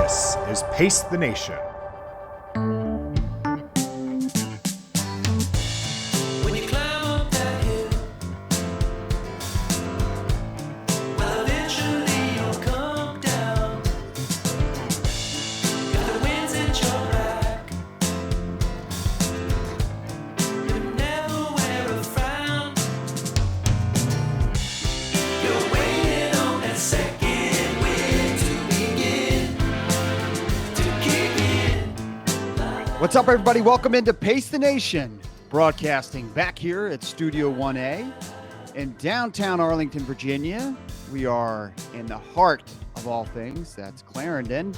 This is Pace the Nation. When you climb up that hill, well, eventually you'll come down. If the wind's at your back, you never wear a frown. You're waiting on that second wind to begin to kick in. What's up, everybody? Welcome into Pace the Nation, broadcasting back here at Studio 1A in downtown Arlington, Virginia. We are in the heart of all things. That's Clarendon.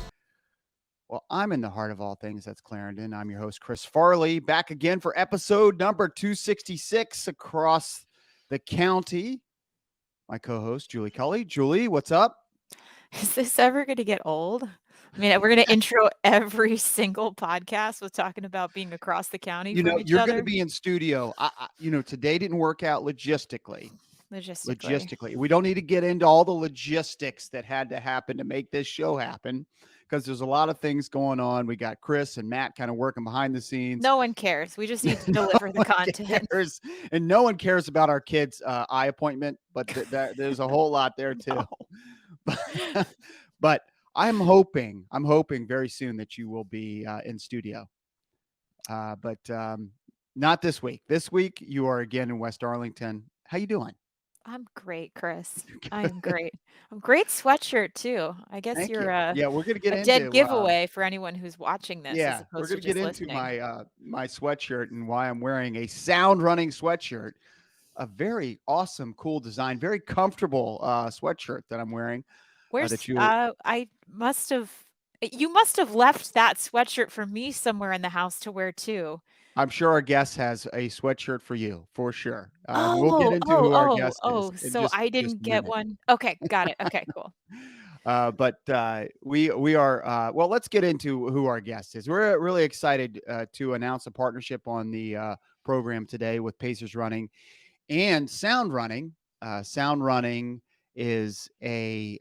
Well, I'm in the heart of all things. That's Clarendon. I'm your host, Chris Farley, back again for episode number 266 across the county. My co-host, Julie Culley. Julie, what's up? Is this ever going to get old? I mean, we're going to intro every single podcast with talking about being across the county from each You're other. going to be in studio. Today didn't work out logistically. We don't need to get into all the logistics that had to happen to make this show happen, because there's a lot of things going on. We got Chris and Matt kind of working behind the scenes. No one cares. We just need to deliver the content. And no one cares about our kids' eye appointment, but there's a whole lot there too. No. But I'm hoping very soon that you will be in studio. But not this week. This week you are again in West Arlington. How you doing? I'm great, Chris. I'm great. I'm great sweatshirt too. I guess Thank you're you. We're gonna get a into dead giveaway for anyone who's watching this. Yeah, as we're opposed gonna to get just into listening. my sweatshirt and why I'm wearing a Sound Running sweatshirt. A very awesome, cool design, very comfortable sweatshirt that I'm wearing. Where's that you- you must have left that sweatshirt for me somewhere in the house to wear too. I'm sure our guest has a sweatshirt for you, for sure. We'll get into who our guest is. in So just- I just didn't a get minute. one. Okay, got it. Okay, cool. But we are well. Let's get into who our guest is. We're really excited to announce a partnership on the program today with Pacers Running and Sound Running. Sound Running is a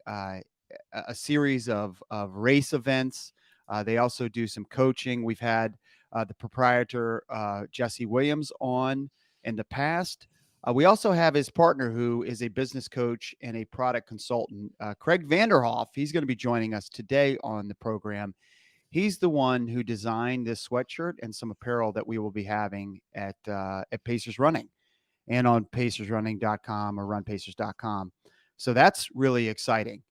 series of race events. They also do some coaching. We've had the proprietor Jesse Williams on in the past. We also have his partner, who is a business coach and a product consultant, Craig Vanderoef. He's going to be joining us today on the program. He's the one who designed this sweatshirt and some apparel that we will be having at Pacers Running and on pacersrunning.com or runpacers.com. So that's really exciting.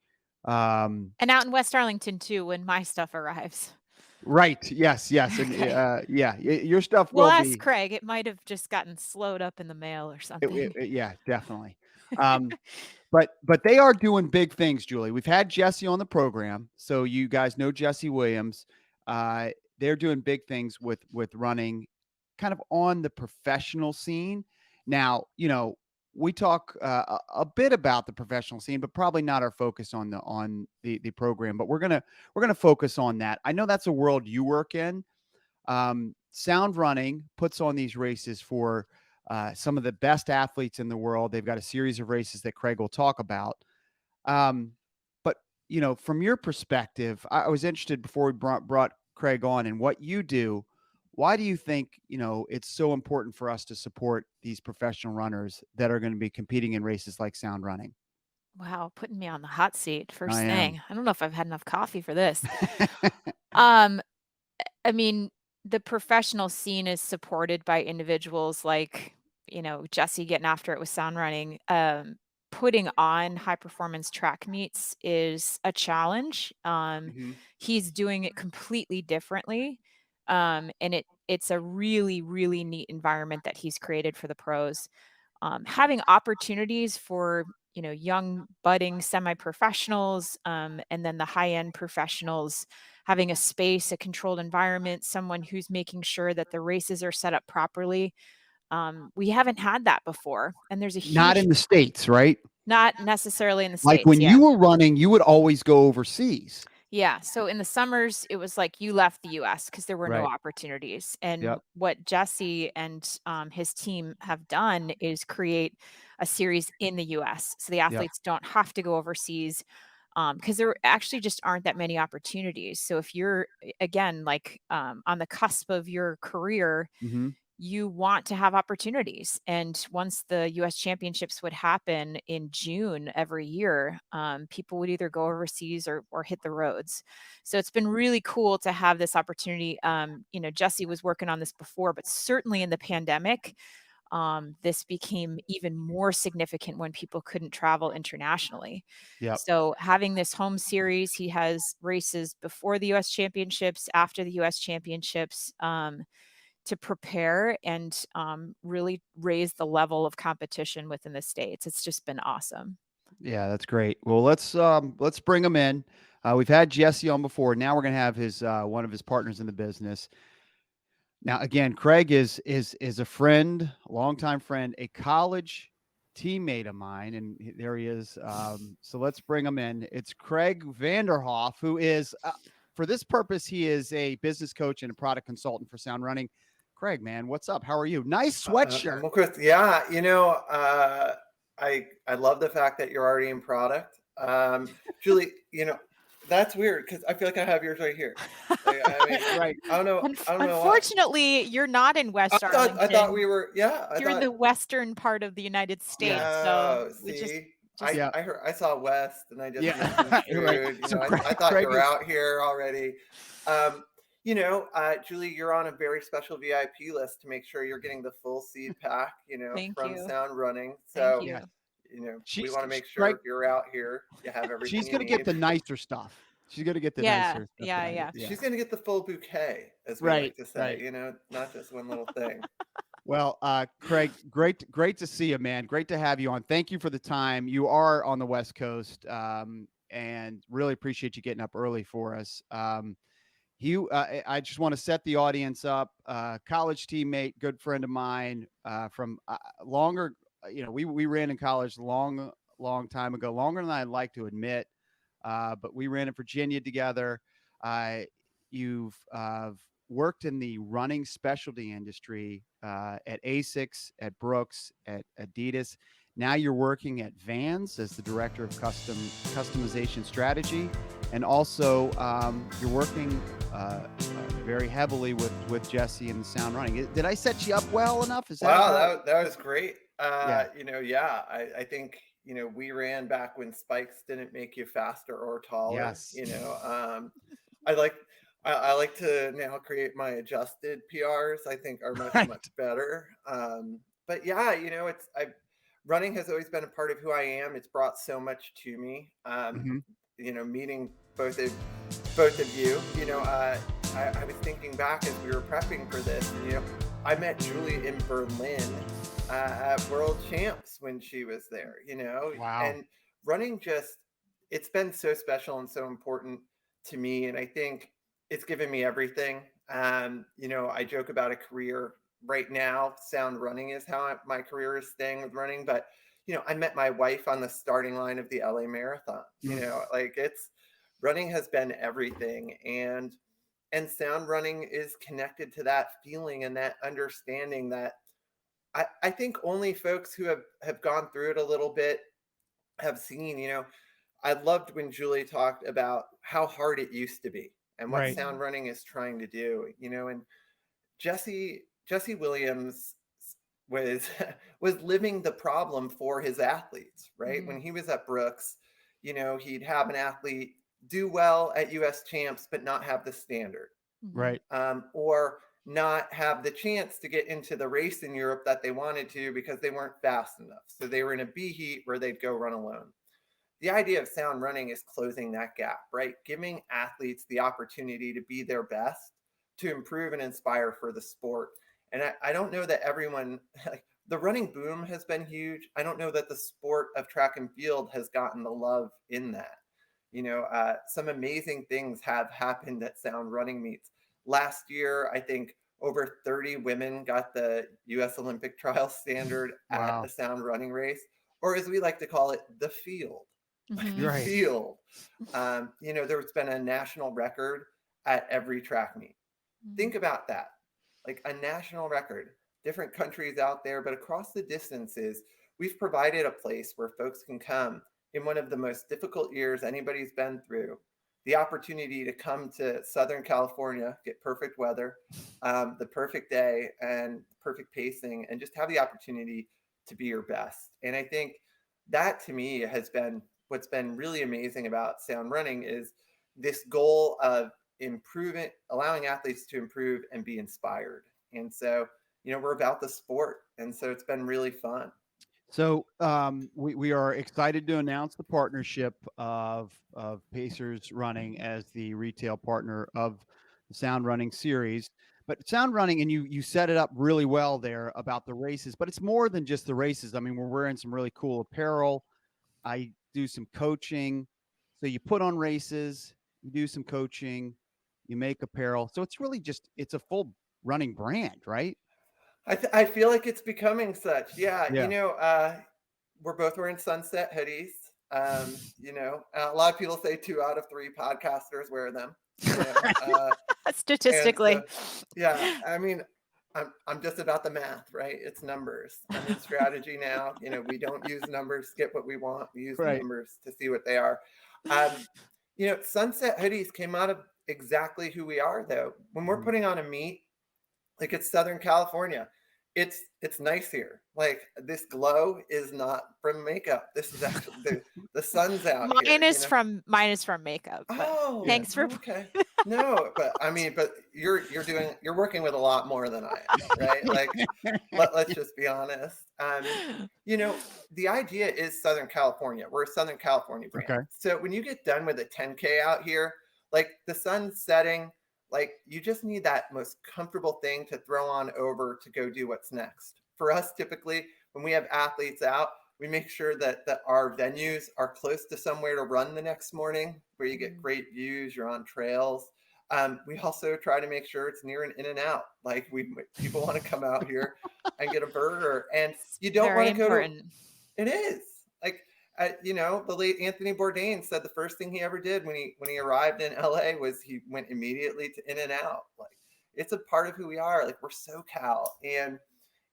And out in West Arlington too, when my stuff arrives. Right. Yes. And your stuff We'll will ask be. Craig. It might have just gotten slowed up in the mail or something. Yeah, definitely. But they are doing big things, Julie. We've had Jesse on the program, so you guys know Jesse Williams. They're doing big things with running, kind of on the professional scene. Now, we talk a bit about the professional scene, but probably not our focus on the program. But we're gonna focus on that. I know that's a world you work in. Sound Running puts on these races for some of the best athletes in the world. They've got a series of races that Craig will talk about. But from your perspective, I was interested before we brought Craig on and what you do. Why do you think, it's so important for us to support these professional runners that are going to be competing in races like Sound Running? Wow, putting me on the hot seat first I am. thing. I don't know if I've had enough coffee for this. I mean, the professional scene is supported by individuals like, Jesse getting after it with Sound Running. Putting on high performance track meets is a challenge. Mhm. He's doing it completely differently. And it's a really, really neat environment that he's created for the pros. Having opportunities for, young budding semi-professionals, and then the high-end professionals, having a space, a controlled environment, someone who's making sure that the races are set up properly. We haven't had that before. And there's a huge, Not in the States, right? not necessarily in the Like States. when yeah. you were running, you would always go overseas. Yeah. So in the summers, it was like you left the US because there were no Right. opportunities. And Yep. what Jesse and his team have done is create a series in the US. So the athletes don't have to go overseas. because there actually just aren't that many opportunities. So if you're again like on the cusp of your career, Mm-hmm. you want to have opportunities. And once the US championships would happen in June every year, people would either go overseas or hit the roads. So it's been really cool to have this opportunity. Jesse was working on this before, but certainly in the pandemic, this became even more significant when people couldn't travel internationally. Yep. So having this home series, he has races before the US championships, after the US championships, to prepare and really raise the level of competition within the states. It's just been awesome. Yeah, that's great. Well, let's bring him in. We've had Jesse on before. Now we're gonna have his one of his partners in the business. Now, again, Craig is a friend, a longtime friend, a college teammate of mine, and there he is. So let's bring him in. It's Craig Vanderoef, who is, for this purpose, he is a business coach and a product consultant for Sound Running. Craig, man, what's up? How are you? Nice sweatshirt. Well, Chris, yeah, I love the fact that you're already in product. Julie, that's weird because I feel like I have yours right here. Like, I mean, Right. I don't know why. Unfortunately, you're not in West Arlington. I thought we were. Yeah, You're in the western part of the United States. Yeah, So we see, Yeah. I saw West, and I just Yeah. screwed. Right. So I thought Craig you were is- out here already. Julie, you're on a very special VIP list to make sure you're getting the full seed pack. Thank from you. Sound Running. Thank So, you. we She's- want to make she's sure right. if you're out here, you have everything. She's gonna get the nicer stuff. She's gonna get the nicer stuff. Yeah. She's gonna get the full bouquet, as we Right, like to say. right. Not just one little thing. Well, Craig, great to see you, man. Great to have you on. Thank you for the time. You are on the West Coast, and really appreciate you getting up early for us. I just want to set the audience up. College teammate, good friend of mine, from longer. We ran in college long time ago, longer than I'd like to admit. But we ran in Virginia together. You've worked in the running specialty industry at ASICS, at Brooks, at Adidas. Now you're working at Vans as the director of customization strategy, and also you're working very heavily with Jesse and the Sound Running. Did I set you up well enough? Is that Wow, that was great. Yeah. I think we ran back when spikes didn't make you faster or taller. Yes. I like to now create my adjusted PRs. I think are much Right. much better. But yeah, running has always been a part of who I am. It's brought so much to me. Meeting both of you. I was thinking back as we were prepping for this. And, I met Julie in Berlin at World Champs when she was there. Wow. And running it's been so special and so important to me, and I think it's given me everything. I joke about a career right now. Sound Running is how my career is staying with running, but I met my wife on the starting line of the LA Marathon. Running has been everything, and Sound Running is connected to that feeling and that understanding that I think only folks who have gone through it a little bit have seen. I loved when Julie talked about how hard it used to be and what Right. Sound Running is trying to do. And Jesse Williams was living the problem for his athletes, right? Mhm. When he was at Brooks, he'd have an athlete do well at US champs, but not have the standard, Right. or not have the chance to get into the race in Europe that they wanted to because they weren't fast enough. So they were in a B heat where they'd go run alone. The idea of Sound Running is closing that gap, right? Giving athletes the opportunity to be their best, to improve and inspire for the sport. And I don't know that everyone, the running boom has been huge. I don't know that the sport of track and field has gotten the love in that. Some amazing things have happened at Sound Running meets. Last year, I think over 30 women got the US Olympic trial standard Wow. at a Sound Running race, or as we like to call it, the field. Mhm. Right. Field. There's been a national record at every track meet. Think about that. Like a national record, different countries out there, but across the distances, we've provided a place where folks can come in one of the most difficult years anybody's been through, the opportunity to come to Southern California, get perfect weather, the perfect day and perfect pacing, and just have the opportunity to be your best. And I think that to me has been what's been really amazing about Sound Running is this goal of improving, allowing athletes to improve and be inspired. And so, we're about the sport. And so it's been really fun. So we are excited to announce the partnership of Pacers Running as the retail partner of the Sound Running series. But Sound Running, and you set it up really well there about the races, but it's more than just the races. I mean, we're wearing some really cool apparel. I do some coaching. So you put on races, you do some coaching, you make apparel. So it's really just, it's a full running brand, right? I feel like it's becoming such. Yeah. Yeah. We're both wearing sunset hoodies. A lot of people say 2 out of 3 podcasters wear them. And Statistically. yeah, I mean, I'm just about the math, right? It's numbers. I'm in strategy now. We don't use numbers to get what we want. We use Right. numbers to see what they are. Sunset hoodies came out of exactly who we are, though. When we're putting on a meet, like it's Southern California, it's nice here. Like this glow is not from makeup. This is actually the sun's out here. Mine is from makeup. But Oh, thanks for okay. No, but I mean, but you're working with a lot more than I am, right? Like let's just be honest. The idea is Southern California. We're a Southern California brand. Okay. So when you get done with a 10K out here, like the sun's setting, like you just need that most comfortable thing to throw on over to go do what's next. For us, typically, when we have athletes out, we make sure that our venues are close to somewhere to run the next morning where you get great views, you're on trails. We also try to make sure it's near an In-N-Out. Like people want to come out here and get a burger, and you don't want to go to. It is like the late Anthony Bourdain said the first thing he ever did when he arrived in LA was he went immediately to In-N-Out. Like it's a part of who we are. Like we're SoCal,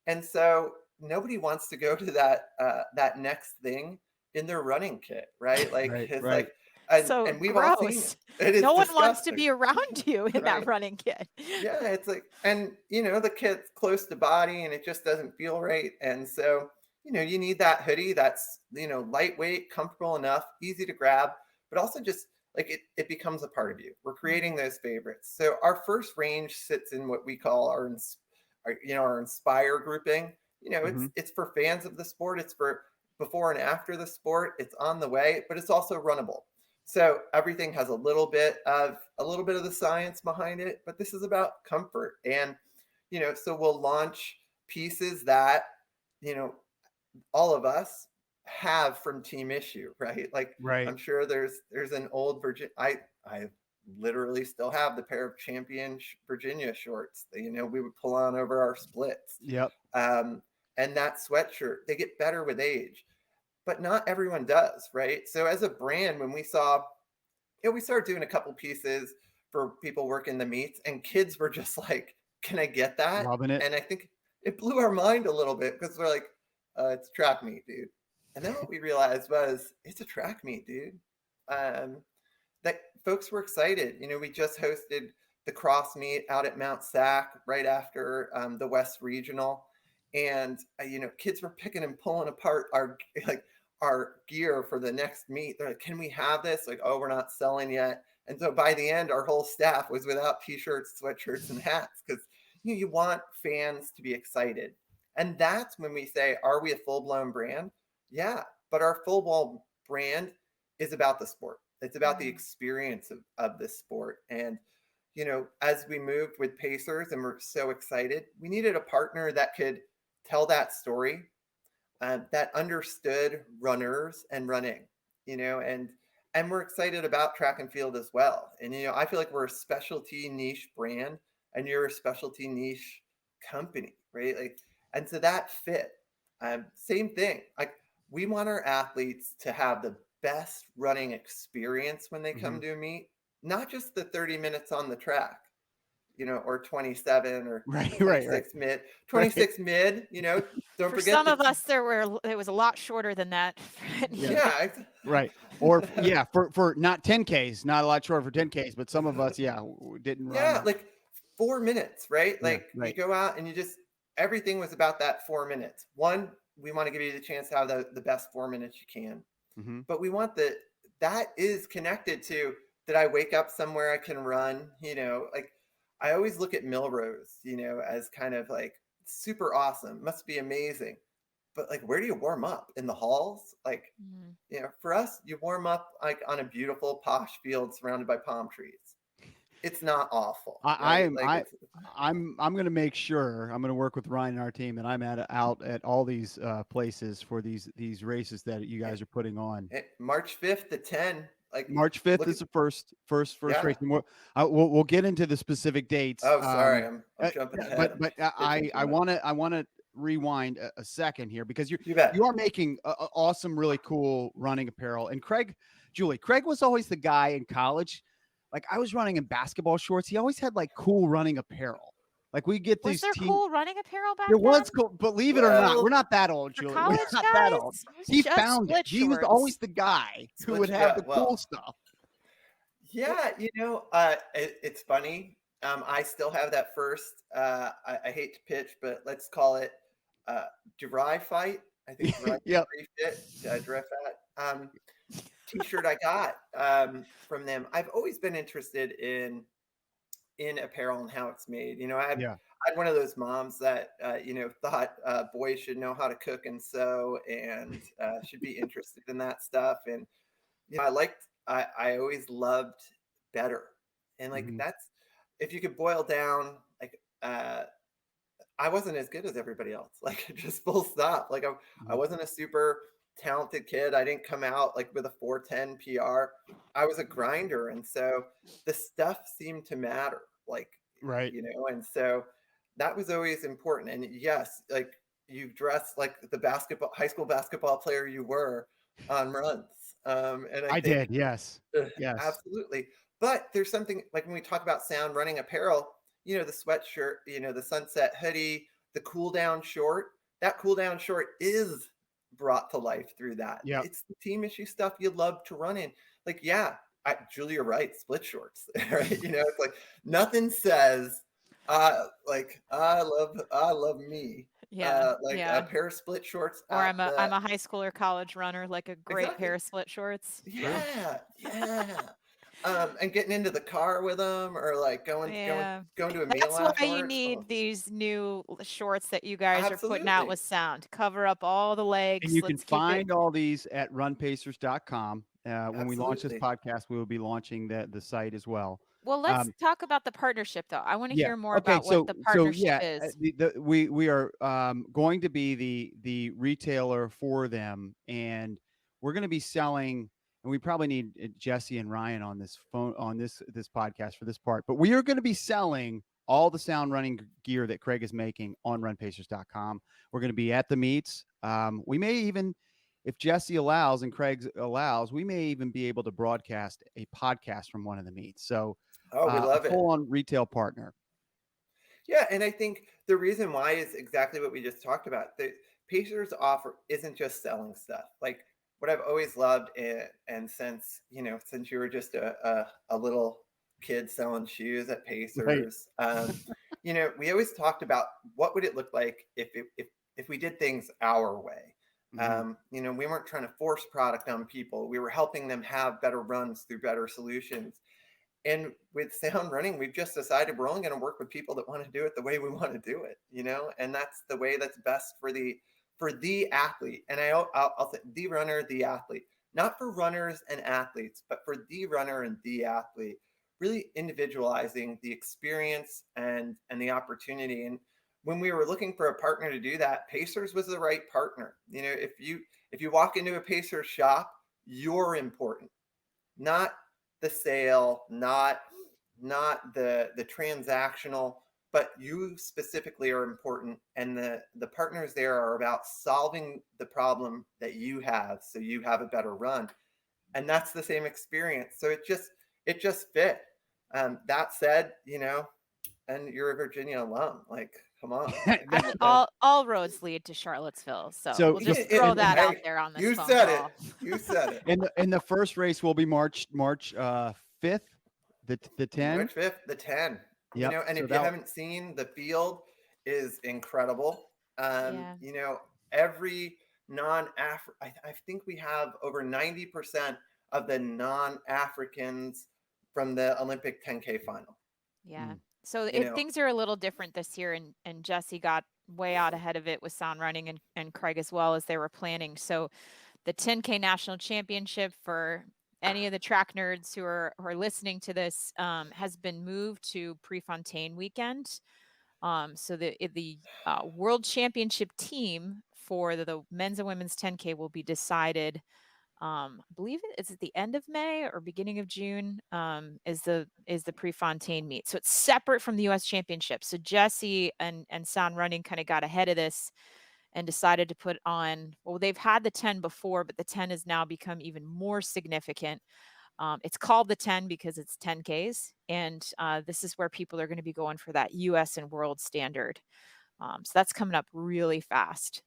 and so nobody wants to go to that next thing in their running kit, right? Like it's right. like. And we've gross. all seen it. It is no one disgusting. wants to be around you in that Right. running kit. Yeah, it's like, and the kit's close to body and it just doesn't feel right. And so, you need that hoodie that's, lightweight, comfortable enough, easy to grab, but also just like it becomes a part of you. We're creating those favorites. So our first range sits in what we call our Inspire grouping. It's for fans of the sport. It's for before and after the sport. It's on the way, but it's also runnable. So everything has a little bit of the science behind it, but this is about comfort. And, so we'll launch pieces that, all of us have from Team Issue, right? Like, Right. I'm sure there's an old I literally still have the pair of champion Virginia shorts that, we would pull on over our splits. Yep. And that sweatshirt, they get better with age. But not everyone does, right? So as a brand, when we saw, we started doing a couple pieces for people working the meets, and kids were just like, "Can I get that?" Loving it. And I think it blew our mind a little bit because we're like, "It's track meet, dude." And then what we realized was, it's a track meet, dude. That folks were excited. We just hosted the cross meet out at Mount Sac right after the West Regional. And kids were picking and pulling apart our gear for the next meet. They're like, "Can we have this?" Like, "Oh, we're not selling yet." And so by the end, our whole staff was without t-shirts, sweatshirts, and hats because you want fans to be excited. And that's when we say, are we a full-blown brand? Yeah, but our full-blown brand is about the sport. It's about the experience of this sport. And as we moved with Pacers and we're so excited, we needed a partner that could tell that story, that understood runners and running, and we're excited about track and field as well. And, I feel like we're a specialty niche brand and you're a specialty niche company, right? Like, and so that fit. Same thing. Like we want our athletes to have the best running experience when they come to a meet, not just the 30 minutes on the track. or 27 or Right. 26 mid, 26 mid, don't For forget some the of us, it was a lot shorter than that. yeah, Right. Or yeah, for not 10Ks, not a lot short for 10Ks, but some of us, didn't yeah, run. like 4 minutes, right? Yeah, Like you right. go out and everything was about that 4 minutes. One, we want to give you the chance to have the best 4 minutes you can. Mm-hmm. But we want that is connected to, did I wake up somewhere I can run? Like I always look at Milrose, as kind of like super awesome, must be amazing. But like, where do you warm up? In the halls? Like, for us, you warm up like on a beautiful posh field surrounded by palm trees. It's not awful, right? I'm going to make sure I'm going to work with Ryan and our team, and I'm out at all these places for these races that you guys are putting on. March 5th to 10. Like March 5th is the first Yeah. race, and we'll get into the specific dates. Oh, sorry, I'm jumping ahead. But I want to rewind a second here, because You bet. you are making awesome, really cool running apparel. And Craig was always the guy in college. Like, I was running in basketball shorts. He always had like cool running apparel. Like, we get Was these there cool running apparel back There then? was cool, believe it or not. Well, We're not that old, For Julie. college We're not that guys, old. it was He just found it. split He was shorts. always the guy who would have the cool stuff. Yeah, it's funny. I still have that first. I hate to pitch, but let's call it dry fight. I think dry Yep. fit, dry fat. T-shirt I got from them. I've always been interested in apparel and how it's made. I had one of those moms that thought boys should know how to cook and sew and should be interested in that stuff. And I always loved better. And like that's, if you could boil down, like I wasn't as good as everybody else. Like, just full stop. Like I wasn't a super talented kid. I didn't come out like with a 410 PR. I was a grinder, and so the stuff seemed to matter. Like, Right. and so that was always important. And yes, like you dressed like the high school basketball player you were on runs. And I think, did. Yes. Yes. absolutely. But there's something like when we talk about sound running apparel, the sweatshirt, the sunset hoodie, the cool down short, that cool down short is brought to life through that. Yep. It's the team issue stuff you love to run in. Like, yeah, Julie, you're right, split shorts, right? It's like nothing says, like I love me. Yeah. A pair of split shorts. Or I'm a high school or college runner, like a great Exactly. pair of split shorts. Yeah. And getting into the car with them, or like going to a meal That's why you afterwards. need these new shorts that you guys are putting out Absolutely. with sound. Cover up all the legs. And you can Let's keep it. find all these at runpacers.com. When we launch this Absolutely. podcast, we will be launching the site as well. Well, let's talk about the partnership, though. I want to hear more about what the partnership is. We are going to be the retailer for them, and we're going to be selling. And we probably need Jesse and Ryan on this podcast for this part. But we are going to be selling all the sound running gear that Craig is making on runpacers.com. We're going to be at the meets. We may even, if Jesse allows and Craig allows, we may even be able to broadcast a podcast from one of the meets. So, we love it. Full-on retail partner. Yeah, and I think the reason why is exactly what we just talked about. The Pacers offer isn't just selling stuff. Like, what I've always loved, and since you were just a little kid selling shoes at Pacers, we always talked about what would it look like if we did things our way. We weren't trying to force product on people. We were helping them have better runs through better solutions. And with sound running, we've just decided we're only going to work with people that want to do it the way we want to do it, and that's the way that's best for the athlete. And I'll say the runner, the athlete, not for runners and athletes, but for the runner and the athlete, really individualizing the experience and the opportunity. And when we were looking for a partner to do that, Pacers was the right partner. If you walk into a Pacers shop, you're important, not the sale, not the transactional, but you specifically are important. And the partners there are about solving the problem that you have, so you have a better run. And that's the same experience. So it just fit. That said, and you're a Virginia alum. Like, come on. I mean, all roads lead to Charlottesville, so So- we'll just Yeah, throw and that out hey, there on this you phone said call. it. You said it. And the first race will be March 5th, the 10. March 5th, the 10. You Yep, know, and so if you haven't seen, the field is incredible. Yeah. You know, every I think we have over 90% of the non-Africans from the Olympic 10K final. Yeah. So You know, things are a little different this year, and Jesse got way out ahead of it with Sound Running and Craig as well as they were planning. So the 10K National Championship, for any of the track nerds who are listening to this, has been moved to Prefontaine weekend. So the World Championship team for the men's and women's 10K will be decided. I believe it's at the end of May or beginning of June. Is the Prefontaine meet. So it's separate from the U.S. Championship. So Jesse and Sound Running kind of got ahead of this and decided to put on. Well, they've had the 10 before, but the 10 has now become even more significant. It's called the 10 because it's 10Ks, and this is where people are going to be going for that U.S. and world standard. So that's coming up really fast.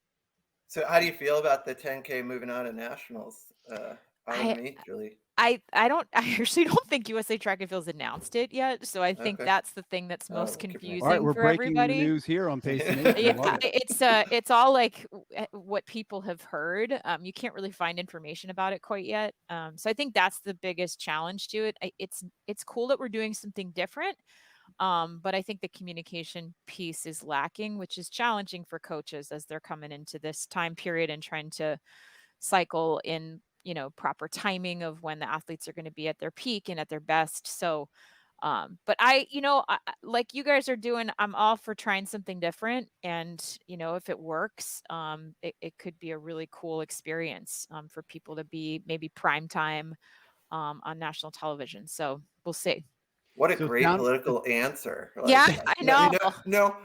so how do you feel about the 10K moving on to nationals? Out of me, Julie. I actually don't think USA Track and Field's announced it yet, so I think Okay. that's the thing that's Oh, most keep it- confusing All right, we're for breaking the everybody. news here on Pace the Nation. I Yeah, love it. it's all like what people have heard. You can't really find information about it quite yet. So I think that's the biggest challenge to it. It's cool that we're doing something different, but I think the communication piece is lacking, which is challenging for coaches as they're coming into this time period and trying to cycle in, proper timing of when the athletes are going to be at their peak and at their best. So but like you guys are doing, I'm all for trying something different, and if it works, it could be a really cool experience for people to be maybe prime time on national television. So we'll see. What a So great sound- political answer. Yeah, Like, I know. no,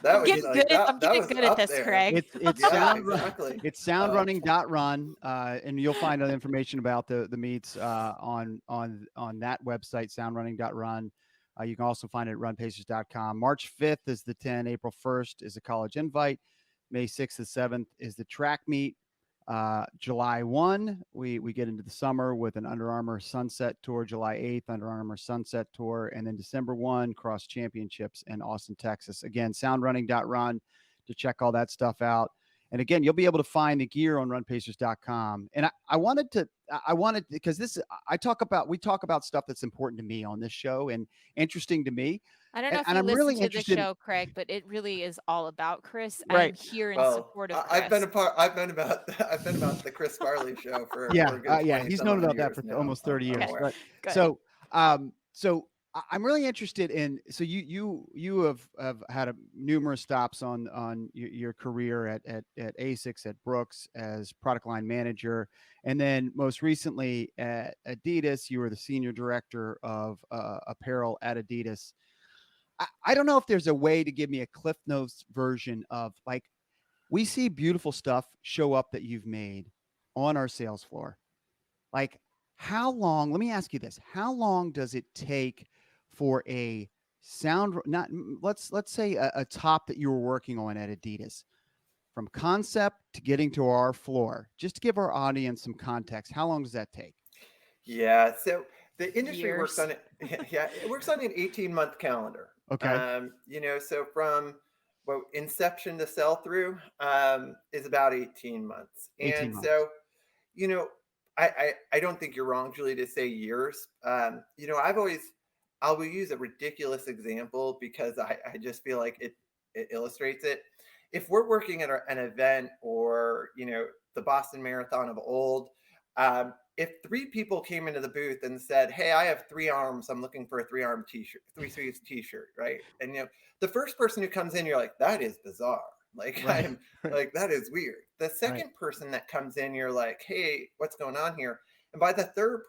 that I'm was getting like good at, I'm that getting was good at up this, there. Craig. It's Yeah, sound exactly. it's soundrunning.run, and you'll find other information about the meets on that website, soundrunning.run. You can also find it at runpacers.com. March 5th is the 10. April 1st is the college invite. May 6th and 7th is the track meet. July 1, we get into the summer with an Under Armour Sunset Tour. July 8th, Under Armour Sunset Tour. And then December 1, Cross Championships in Austin, Texas. Again, soundrunning.run to check all that stuff out. And again, you'll be able to find the gear on runpacers.com. And I wanted because we talk about stuff that's important to me on this show and interesting to me. I don't know if And you I'm listen really to the interested show, Craig, but it really is all about Chris. I Right. am here in Well, support of I've been Chris. I've been about the Chris Farley show for a good yeah, 20 he's some known odd about that years for now. almost 30 I'm years. aware. Right. Good. So I'm really interested in. So you have had numerous stops on your career at ASICS, at Brooks as product line manager, and then most recently at Adidas, you were the senior director of apparel at Adidas. I don't know if there's a way to give me a Cliff Notes version of, like, we see beautiful stuff show up that you've made on our sales floor. Like, how long, let me ask you this, how long does it take for a let's say a top that you were working on at Adidas, from concept to getting to our floor, just to give our audience some context? How long does that take? Yeah, so the industry works Years. on it. Yeah, it works on an 18-month calendar. Okay. So from inception to sell through is about 18 months. 18 And months. so, you know, I don't think you're wrong, Julie, to say years. I will use a ridiculous example because I just feel like it illustrates it. If we're working at an event or, the Boston Marathon of old, if 3 people came into the booth and said, "Hey, I have 3 arms. I'm looking for a 3-arm t-shirt, 3 sleeves t-shirt," right? And the first person who comes in, you're like, "That is bizarre. Like, Right. I'm like, that is weird." The second person that comes in, you're like, "Hey, what's going on here?" And by the third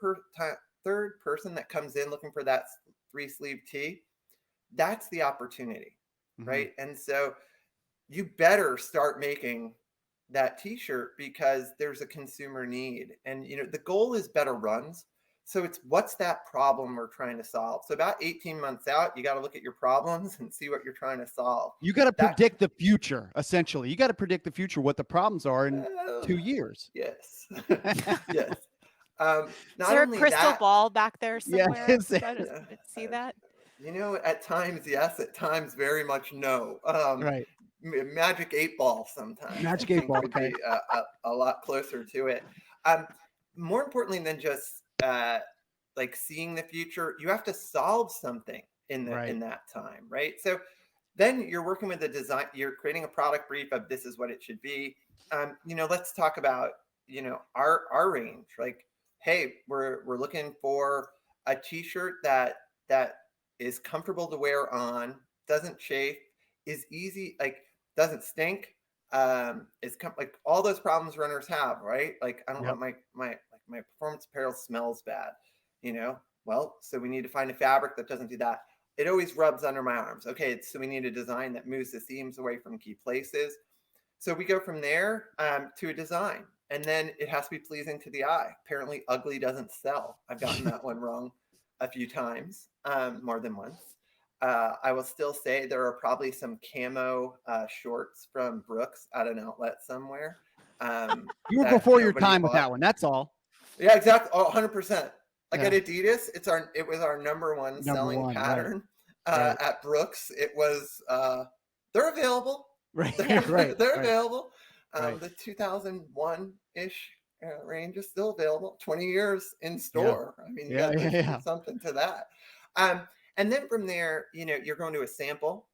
person that comes in looking for that 3-sleeve tee, that's the opportunity, Mhm. right? And so you better start making that t-shirt because there's a consumer need. And the goal is better runs. So it's what's that problem we're trying to solve. So about 18 months out, you got to look at your problems and see what you're trying to solve. You got to That- predict the future, essentially. You got to predict the future, what the problems are in Oh, 2 years. yes. Yes. Is Not there a only crystal that, ball back there Yeah, somewhere? is there? Try to see that. you know, at times, yes, at times, very much no. Right. Magic 8 Ball sometimes. Magic I 8 think Ball, would okay. be a lot closer to it. More importantly than just like seeing the future, you have to solve something in Right. that time, right? So then you're working with the design, you're creating a product brief of this is what it should be. Let's talk about, our range. Like, hey, we're looking for a t-shirt that is comfortable to wear on, doesn't chafe, is easy, like doesn't stink, like all those problems runners have, right? Like, I don't Yep. want my performance apparel smells bad, you know. Well, so we need to find a fabric that doesn't do that. It always rubs under my arms. Okay, so we need a design that moves the seams away from key places. So we go from there to a design, and then it has to be pleasing to the eye. Apparently, ugly doesn't sell. I've gotten that one wrong a few times, more than once. I will still say there are probably some camo shorts from Brooks at an outlet somewhere. You were that before your nobody time with bought. that one. That's all. Yeah, exactly. Oh, 100%. Like Yeah. at Adidas, it was our number one Number selling one, right. pattern. Right. At Brooks, it was they're available. Right. They're, Right. they're right. available. Right. The 2001-ish range is still available. 20 years in store. I mean, you Yeah, got yeah, yeah. something to that. And then from there, you're going to a sample.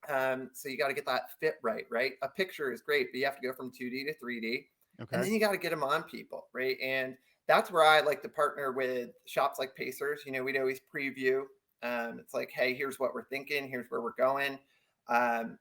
So you got to get that fit right, right? A picture is great, but you have to go from 2D to 3D. And Okay. then you got to get them on people, right? And that's where I like to partner with shops like Pacers. We'd always preview. It's like, hey, here's what we're thinking. Here's where we're going. And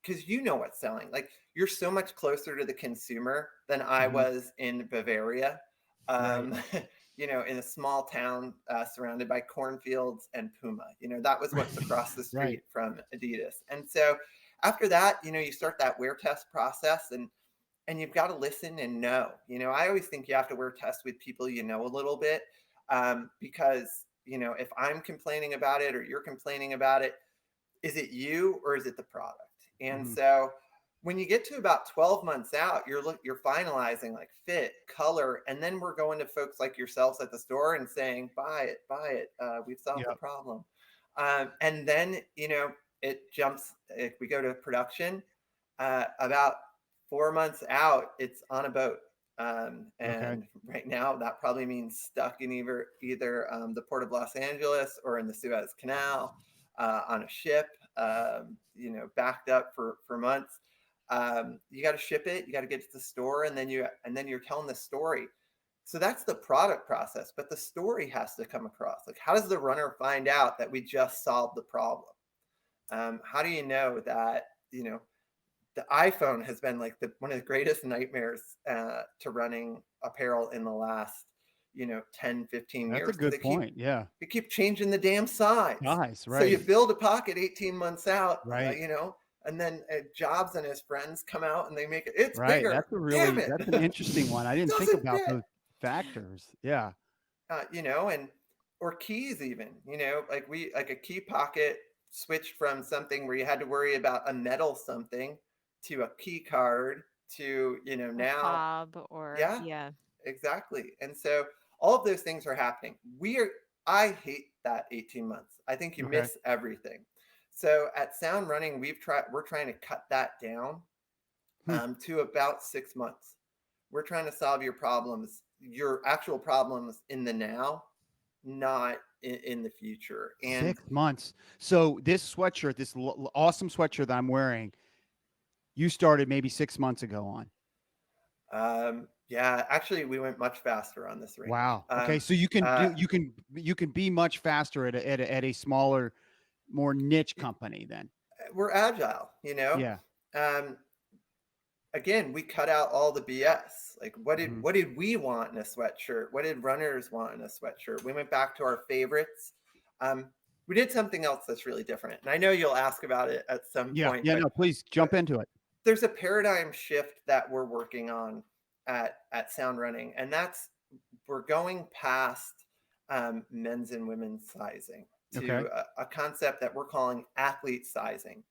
because what's selling. Like, you're so much closer to the consumer than I Mhm. was in Bavaria. Right. In a small town surrounded by cornfields and Puma. That was what's across the street Right. from Adidas. And so after that, you start that wear test process, and you've got to listen and know. I always think you have to wear tests with people a little bit, because if I'm complaining about it or you're complaining about it, is it you or is it the product? And Mhm. so when you get to about 12 months out, you're finalizing like fit, color, and then we're going to folks like yourselves at the store and saying, buy it. We've solved the Yep. problem. And then, it jumps, if we go to production, about 4 months out, it's on a boat. Okay. And right now that probably means stuck in either the port of Los Angeles or in the Suez Canal, on a ship, backed up for months. You got to ship it, you got to get it to the store, and then you're telling the story. So that's the product process, but the story has to come across. Like, how does the runner find out that we just solved the problem? How do you know that, the iPhone has been like one of the greatest nightmares to running apparel in the last, 10, 15 That's years. a 'cause good point. Yeah. they keep changing the damn size. Nice. So you Right. build a pocket 18 months out, Right. and then Jobs and his friends come out and they make it's Right. bigger. That's Damn it. an interesting one. I didn't think Doesn't about fit. those factors. Yeah. And or keys even, like a key pocket switched from something where you had to worry about a metal something to a key card to, Or now. fob or Yeah, exactly. And so all of those things are happening. I hate that 18 months. I think you Okay. miss everything. So at Sound Running, we're trying to cut that down to about 6 months. We're trying to solve your actual problems in the now, not in the future. And 6 months. So this sweatshirt, this awesome sweatshirt that I'm wearing, you started maybe 6 months ago on. yeah, actually, we went much faster on this range. Wow. Okay. So you can be much faster at a smaller, more niche company then. We're agile, Yeah. Again, we cut out all the BS. Like, what Mhm. did we want in a sweatshirt? What did runners want in a sweatshirt? We went back to our favorites. We did something else that's really different, and I know you'll ask about it at some Yeah. point. Yeah. but No, please jump into it. there's a paradigm shift that we're working on at Sound Running, and that's we're going past men's and women's sizing to Okay. a concept that we're calling athlete sizing.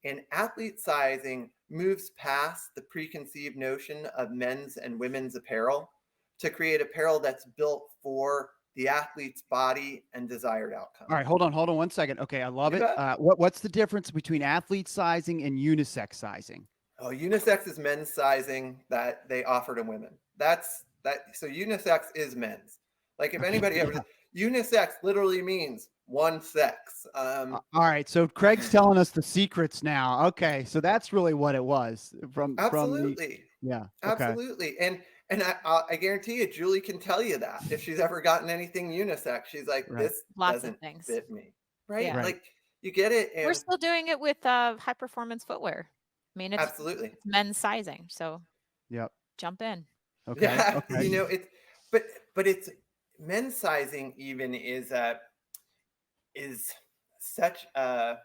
And athlete sizing moves past the preconceived notion of men's and women's apparel to create apparel that's built for the athlete's body and desired outcome. All right, hold on 1 second. Okay, I love You it. bet. What's the difference between athlete sizing and unisex sizing? Oh, unisex is men's sizing that they offer to women. That's that. So unisex is men's. Like if anybody ever, unisex literally means one sex. All right, so Craig's telling us the secrets now. Okay, so that's really what it was from the Absolutely. yeah. Okay. Absolutely. And I guarantee you, Julie can tell you that if she's ever gotten anything unisex, she's like, Right. this Lots of doesn't things. fit me. Right? Yeah. Right. Like you get it. We're And still doing it with high performance footwear. I mean, it's absolutely. men's sizing, so Yep. jump in. Okay. Yeah. Okay. You know, but it's men's sizing even is such a,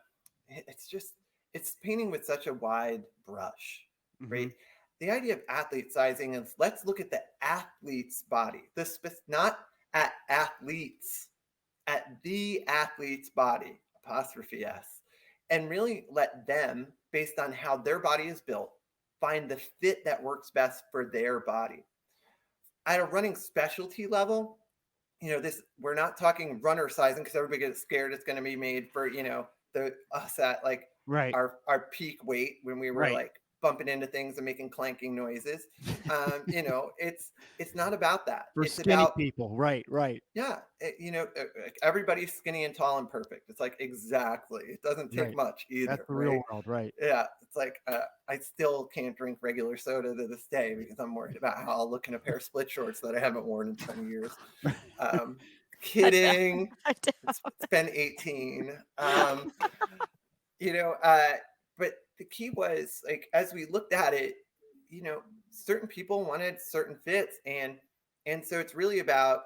it's painting with such a wide brush, right? Mhm. The idea of athlete sizing is let's look at the athlete's body, not at athletes, at the athlete's body, apostrophe S, and really let them, based on how their body is built, find the fit that works best for their body. At a running specialty level, you know, this we're not talking runner sizing because everybody gets scared it's going to be made for, you know, the us at like Right. our peak weight when we were Right. like bumping into things and making clanking noises. You know, it's not about that. For It's skinny about people. Right. Right. yeah, you know, like, everybody's skinny and tall and perfect. It's like exactly. It doesn't take Right. much either, That's the right? real world. Right. Yeah, it's like I still can't drink regular soda to this day because I'm worried about how I'll look in a pair of split shorts that I haven't worn in 20 years. Um, kidding. It's been 18. You know, but the key was like as we looked at it, you know, certain people wanted certain fits, and so it's really about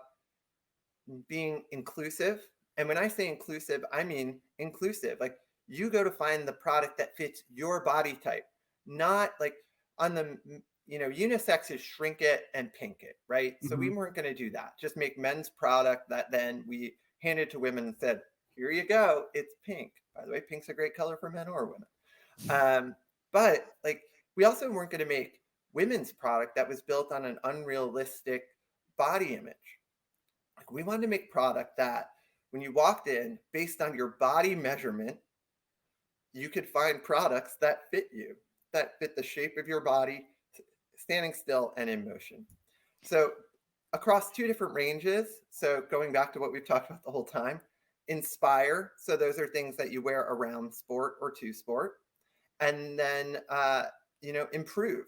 being inclusive. And when I say inclusive, I mean inclusive. Like you go to find the product that fits your body type, not like on the you know, unisex is shrink it and pink it, right? So we Mhm. weren't going to do that. Just make men's product that then we handed to women and said, here you go, it's pink. By the way, pink's a great color for men or women. But like we also weren't going to make women's product that was built on an unrealistic body image. Like we wanted to make product that when you walked in, based on your body measurement, you could find products that fit you, that fit the shape of your body, standing still and in motion. So across two different ranges. So going back to what we've talked about the whole time, inspire. So those are things that you wear around sport or to sport, and then you know, improve.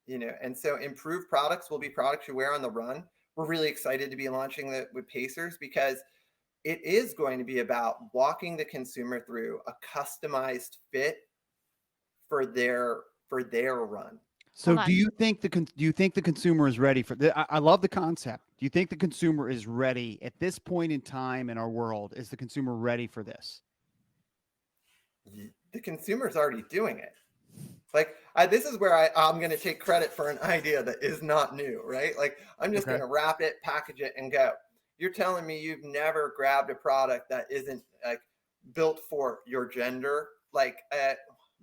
You know, and so improved products will be products you wear on the run. We're really excited to be launching that with Pacers because it is going to be about walking the consumer through a customized fit for their run. So Hold do on. you think the consumer is ready for this? I love the concept. Do you think the consumer is ready at this point in time in our world? Is the consumer ready for this? The consumer's already doing it. Like this is where I'm going to take credit for an idea that is not new, right? Like I'm just Okay. going to wrap it, package it, and go. You're telling me you've never grabbed a product that isn't like built for your gender, like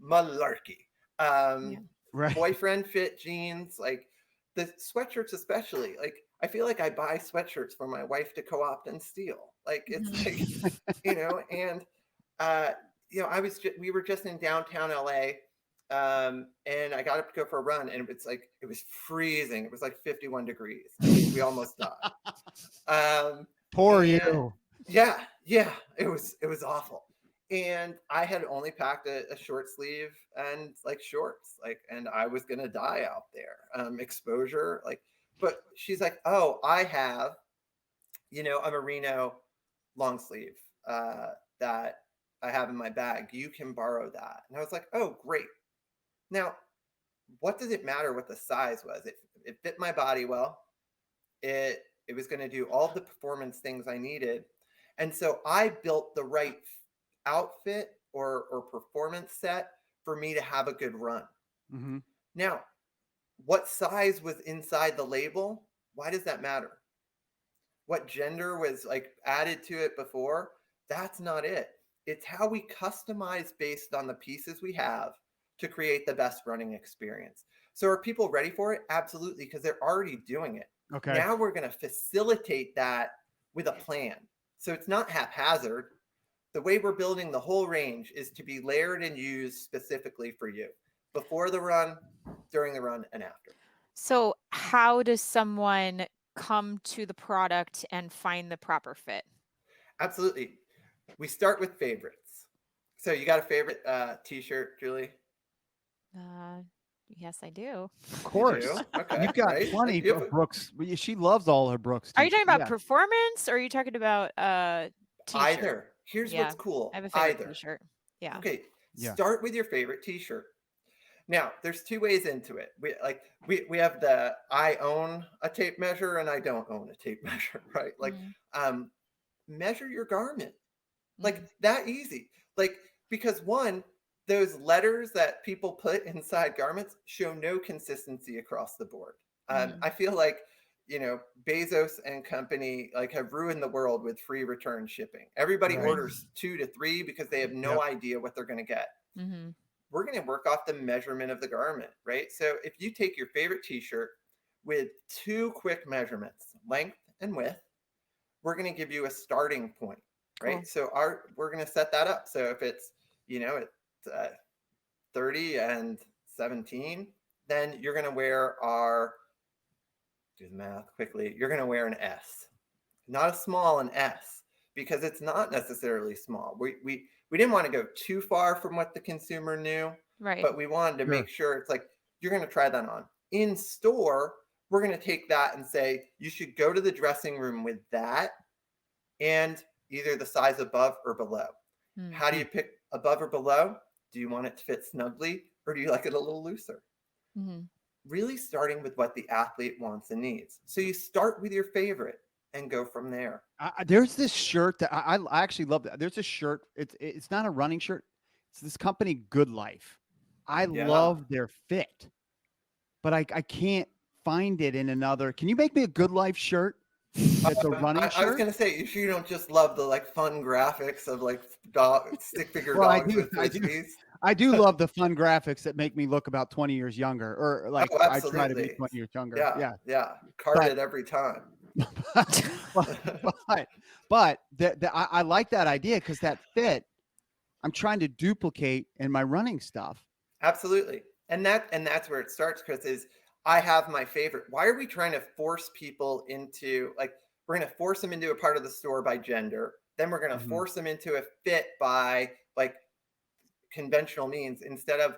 malarkey. Yeah. Right. Boyfriend fit jeans, like the sweatshirts especially. Like I feel like I buy sweatshirts for my wife to co-opt and steal. Like it's like, you know, and you know, we were just in downtown LA, and I got up to go for a run, and it's like it was freezing. It was like 51 degrees. I mean, we almost died. Poor And you. yeah, it was awful. And I had only packed a short sleeve and like shorts, like, and I was gonna die out there. Exposure, like, but she's like, oh, I have, you know, a merino long sleeve that I have in my bag. You can borrow that. And I was like, oh, great. Now, what does it matter what the size was? It fit my body well. It was going to do all the performance things I needed. And so I built the right outfit or performance set for me to have a good run. Mm-hmm. Now, what size was inside the label? Why does that matter? what gender was like added to it before. That's not it. It's how we customize based on the pieces we have to create the best running experience. So are people ready for it? Absolutely, because they're already doing it. Okay. Now we're going to facilitate that with a plan. So it's not haphazard. The way we're building the whole range is to be layered and used specifically for you before the run, during the run, and after. So how does someone come to the product and find the proper fit? Absolutely. We start with favorites. So you got a favorite t-shirt, Julie? Yes, I do. Of course. You do? Okay. You've got right? plenty You have of Brooks. She loves all her Brooks. Are you talking about Yeah. performance or are you talking about t-shirt? either. Here's Yeah, what's cool. I have a favorite Either. t-shirt. Yeah. Okay. Yeah. Start with your favorite t-shirt. Now, there's two ways into it. We have the I own a tape measure and I don't own a tape measure, right? Like measure your garment. Like that easy. Like because one, those letters that people put inside garments show no consistency across the board. I feel like Bezos and company like have ruined the world with free return shipping. Everybody Right. orders 2 to 3 because they have no idea what they're going to get. We're going to work off the measurement of the garment, right? So if you take your favorite t-shirt with 2 quick measurements, length and width, we're going to give you a starting point, right? Cool. So we're going to set that up. So if it's, it's 30 and 17, then you're going to wear do the math quickly. You're going to wear an S, not a small, an S, because it's not necessarily small. We didn't want to go too far from what the consumer knew, Right. but we wanted to make sure it's like, you're going to try that on. In store, we're going to take that and say, you should go to the dressing room with that and either the size above or below. How do you pick above or below? Do you want it to fit snugly or do you like it a little looser? Really starting with what the athlete wants and needs. So you start with your favorite and go from there. There's this shirt that I actually love. There's a shirt. It's not a running shirt. It's this company, Good Life. I love their fit, but I can't find it in another. Can you make me a Good Life shirt? That's a running shirt. I was gonna say, you don't just love the like fun graphics of like stick figure Well, dogs with frisbees. I do love the fun graphics that make me look about 20 years younger, or like I try to be 20 years younger. Yeah. Carded every time. but I like that idea because that fit, I'm trying to duplicate in my running stuff. Absolutely, and that's where it starts, Chris. Is I have my favorite. Why are we trying to force people into like we're going to force them into a part of the store by gender? Then we're going to force them into a fit by like conventional means instead of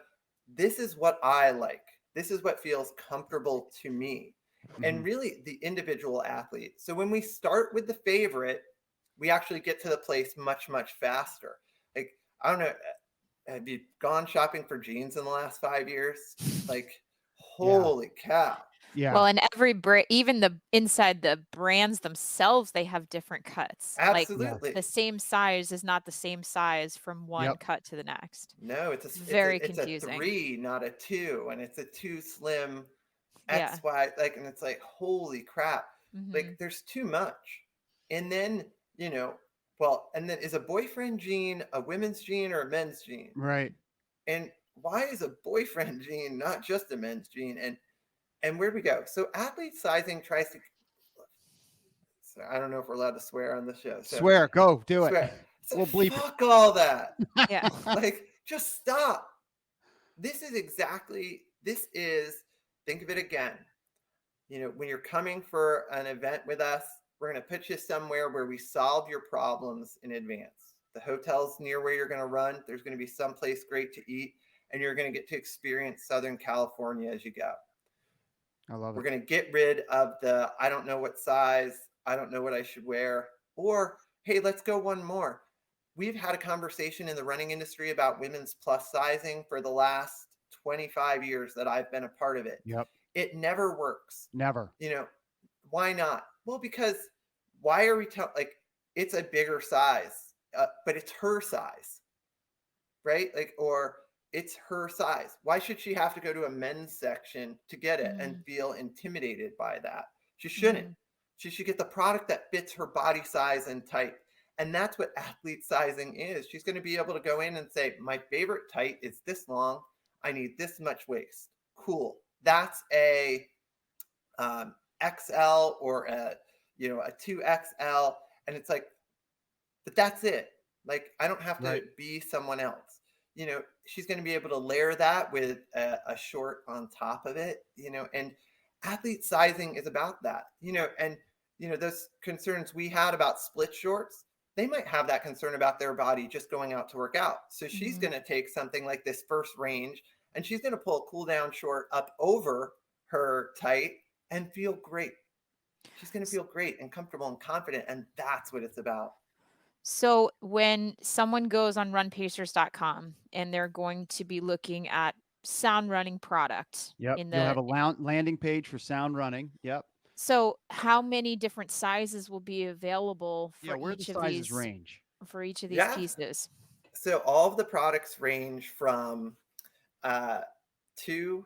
this is what I like. This is what feels comfortable to me. And really the individual athlete. So when we start with the favorite, we actually get to the place much, much faster. Like, I don't know, have you gone shopping for jeans in the last 5 years? Like, holy cow. Yeah. Well, and every brand, even the inside the brands themselves, they have different cuts. Absolutely. Like the same size is not the same size from one cut to the next. No, it's very it's confusing. a 3, not a 2, and it's a too slim X, Y, like, and it's like, holy crap. Like there's too much. And then, and then is a boyfriend jean a women's jean or a men's jean? Right. And why is a boyfriend jean not just a men's jean? And where do we go? So athlete sizing tries to. So I don't know if we're allowed to swear on the show. So Swear, go do swear. it. So We'll bleep fuck all that. Yeah. Like, just stop. This is, think of it again. When you're coming for an event with us, we're going to put you somewhere where we solve your problems in advance. The hotel's near where you're going to run. There's going to be someplace great to eat, and you're going to get to experience Southern California as you go. I love it. We're going to get rid of the, I don't know what size, I don't know what I should wear, or, hey, let's go one more. We've had a conversation in the running industry about women's plus sizing for the last 25 years that I've been a part of it. Yep. It never works. Never. Why not? Well, because why are we like, it's a bigger size, but it's her size, right? Like, or it's her size. Why should she have to go to a men's section to get it and feel intimidated by that? She shouldn't. She should get the product that fits her body size and type. And that's what athlete sizing is. She's going to be able to go in and say, my favorite tight is this long. I need this much waist. Cool. That's a XL or a 2XL. And it's like, but that's it. Like, I don't have to be someone else. She's going to be able to layer that with a short on top of it, and athlete sizing is about that, and, those concerns we had about split shorts, they might have that concern about their body just going out to work out. So she's going to take something like this first range and she's going to pull a cool down short up over her tight and feel great. She's going to feel great and comfortable and confident. And that's what it's about. So when someone goes on runpacers.com and they're going to be looking at sound running product Yep. in You'll have the a landing page for sound running. Yep. so how many different sizes will be available for Where the each of sizes these range? for each of these Yeah. pieces? So all of the products range from 2XS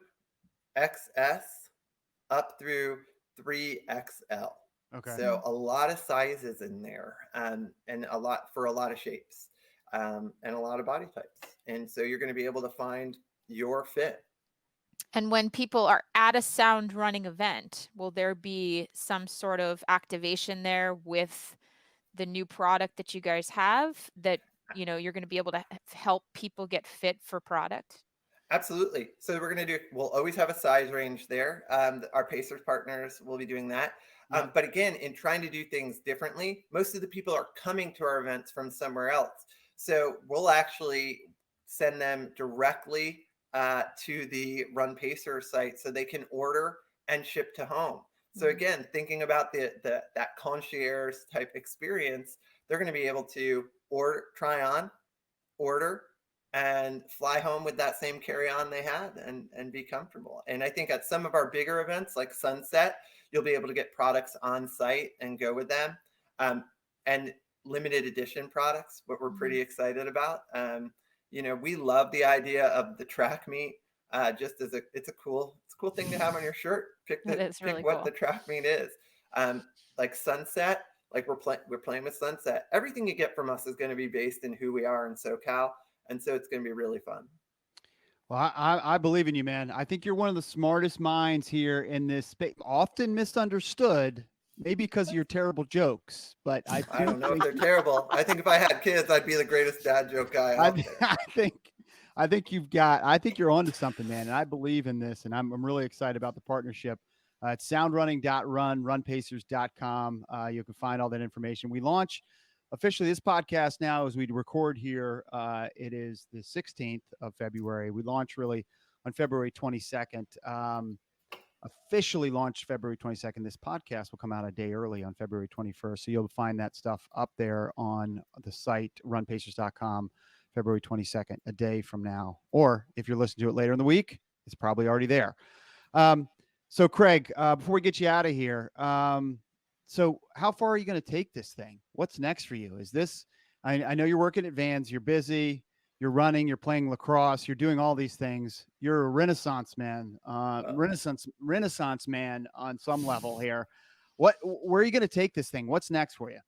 up through 3XL. Okay. So a lot of sizes in there, and a lot of shapes, and a lot of body types. And so you're going to be able to find your fit. And when people are at a sound running event, will there be some sort of activation there with the new product that you guys have that, you're going to be able to help people get fit for product? Absolutely. So we'll always have a size range there. Our Pacers partners will be doing that. But again, in trying to do things differently, most of the people are coming to our events from somewhere else. So we'll actually send them directly to the Run Pacer site so they can order and ship to home. So again, thinking about that concierge type experience, they're going to be able to try on, order, and fly home with that same carry-on they had and be comfortable. And I think at some of our bigger events like Sunset, you'll be able to get products on site and go with them. And limited edition products, what we're pretty excited about. We love the idea of the track meet. Just as it's a cool thing to have on your shirt. Pick really what cool. the track meet is. Like Sunset, like we're playing with Sunset. Everything you get from us is going to be based in who we are in SoCal. And so it's going to be really fun. Well, I believe in you, man. I think you're one of the smartest minds here in this space. Often misunderstood, maybe because of your terrible jokes. But I don't know if they're terrible. I think if I had kids, I'd be the greatest dad joke guy out there. I think you're onto something, man. And I believe in this. And I'm really excited about the partnership. It's soundrunning.run, runpacers.com. You can find all that information. We launch officially this podcast now as we record here. It is the 16th of February. We launch really on February 22nd. Officially launched February 22nd. This podcast will come out a day early on February 21st. So you'll find that stuff up there on the site, runpacers.com, February 22nd, a day from now. Or if you're listening to it later in the week, it's probably already there. So Craig, before we get you out of here, so how far are you going to take this thing? What's next for you? Is this, I know you're working at Vans, you're busy, you're running, you're playing lacrosse, you're doing all these things. You're a Renaissance man, Renaissance man on some level here. Where are you going to take this thing? What's next for you?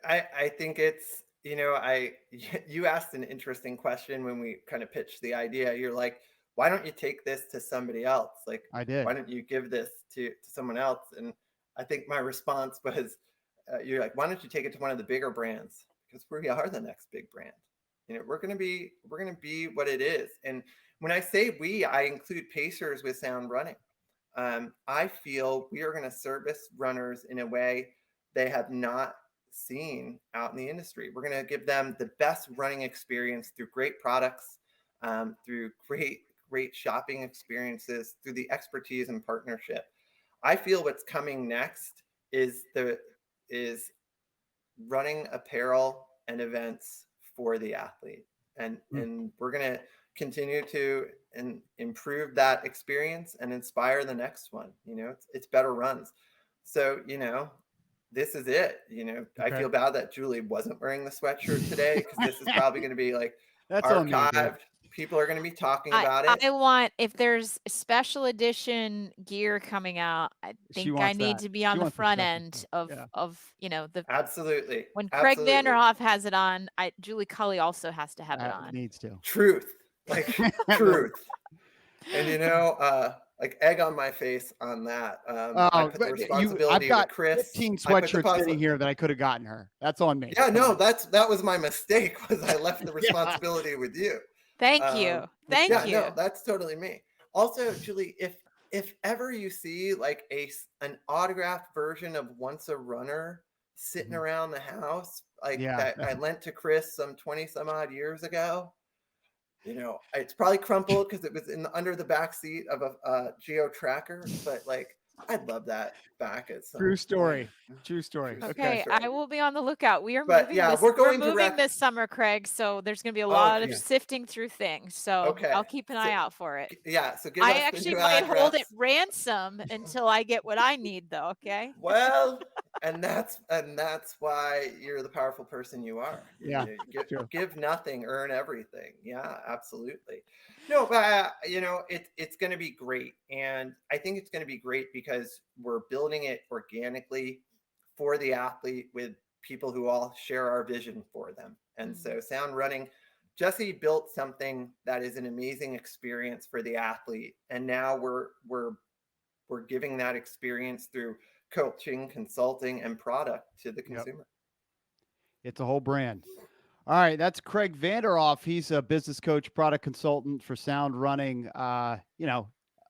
I think it's, you asked an interesting question when we kind of pitched the idea. You're like, why don't you take this to somebody else? Like, I did. Why don't you give this to someone else? And I think my response was, you're like, why don't you take it to one of the bigger brands? Because we are the next big brand. We're going to be what it is. And when I say I include Pacers with Sound Running. I feel we are going to service runners in a way they have not seen out in the industry. We're going to give them the best running experience through great products, through great shopping experiences, through the expertise and partnership. I feel what's coming next is running apparel and events for the athlete. And we're going to continue to improve that experience and inspire the next one. It's better runs. So, this is it. Okay. I feel bad that Julie wasn't wearing the sweatshirt today because this is probably going to be like That's on me, archived. People are going to be talking about it. I want, if there's special edition gear coming out, I She think I wants need that. to be She on the wants the front special end stuff. of Yeah. the Absolutely. when Craig Absolutely. Vanderoef has it on, Julie Culley also has to have it on. Needs to. Truth. Like truth. And like egg on my face on that. I put the responsibility I've got with Chris. 15 I put the sweatshirts sitting here that I could have gotten her. That's on me. Yeah, Come no, on. that was my mistake, was I left the Yeah. responsibility with you. Thank you. Thank Yeah, you. no, that's totally me. Also, Julie, if ever you see like an autographed version of Once a Runner sitting Mhm. around the house, like Yeah. that I lent to Chris some 20 some odd years ago, it's probably crumpled because it was under the back seat of a Geo Tracker, but like I'd love that back at some True story. point. True story. True Okay. Okay, story. I will be on the lookout. We are But moving yeah, this. we're We're going to moving this summer, Craig. So there's going to be a Oh, lot of geez. sifting through things. So Okay. I'll keep an eye out for it. Yeah, so give I us the actually new might hold it address. ransom until I get what I need, though. Okay. Well, and that's why you're the powerful person you are. Yeah, true. Give nothing, earn everything. Yeah, absolutely. No, but it's going to be great, and I think it's going to be great because we're building it organically for the athlete with people who all share our vision for them. And so, Sound Running, Jesse built something that is an amazing experience for the athlete, and now we're giving that experience through coaching, consulting, and product to the consumer. It's a whole brand. All right, that's Craig Vanderoef. He's a business coach, product consultant for Sound Running.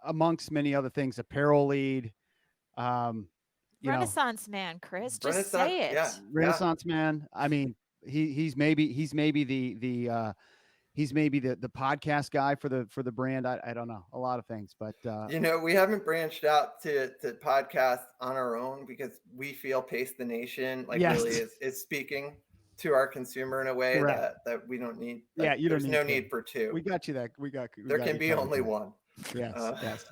Amongst many other things, apparel lead. Renaissance man, Chris. Just say it. Yeah, Renaissance man. I mean, he's maybe the podcast guy for the brand. I don't know, a lot of things, but we haven't branched out to podcast on our own because we feel Pace the Nation really is speaking to our consumer in a way that we don't need. Like, you don't there's need no to. need for two. We got you that. There can be only one. Yes. Yes.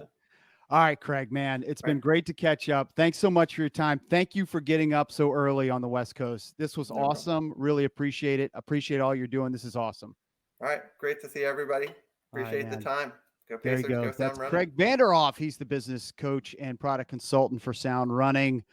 All right, Craig, man, it's been great to catch up. Thanks so much for your time. Thank you for getting up so early on the West Coast. This was awesome. Really appreciate it. Appreciate all you're doing. This is awesome. All right. Great to see everybody. Appreciate the time. Go Pacers, there you go. Go That's Sound Running. Craig Vanderoef. He's the business coach and product consultant for Sound Running.